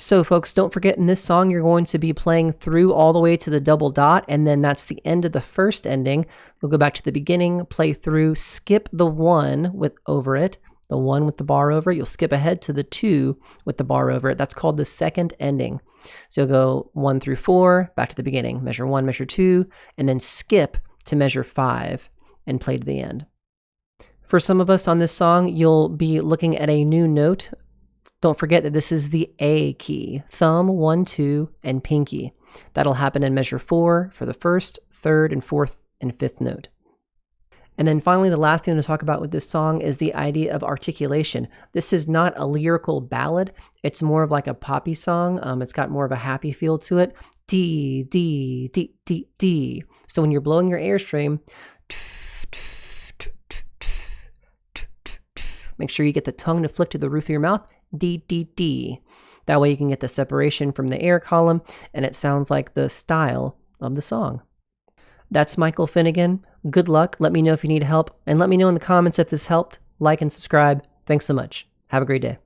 So folks, don't forget, in this song, you're going to be playing through all the way to the double dot, and then that's the end of the first ending. You'll go back to the beginning, play through, skip the 1 with over it, the 1 with the bar over it. You'll skip ahead to the 2 with the bar over it. That's called the second ending. So you'll go 1 through 4, back to the beginning, measure 1, measure 2, and then skip to measure 5 and play to the end. For some of us on this song, you'll be looking at a new note. Don't forget that this is the A key, thumb, 1, 2, and pinky. That'll happen in measure 4 for the first, third, and fourth, and fifth note. And then finally, the last thing to talk about with this song is the idea of articulation. This is not a lyrical ballad. It's more of like a poppy song. It's got more of a happy feel to it. D, D, D, D, D. So when you're blowing your airstream, make sure you get the tongue to flick to the roof of your mouth. D, D, D. That way you can get the separation from the air column, and it sounds like the style of the song. That's Michael Finnegan. Good luck. Let me know if you need help, and let me know in the comments if this helped. Like and subscribe. Thanks so much. Have a great day.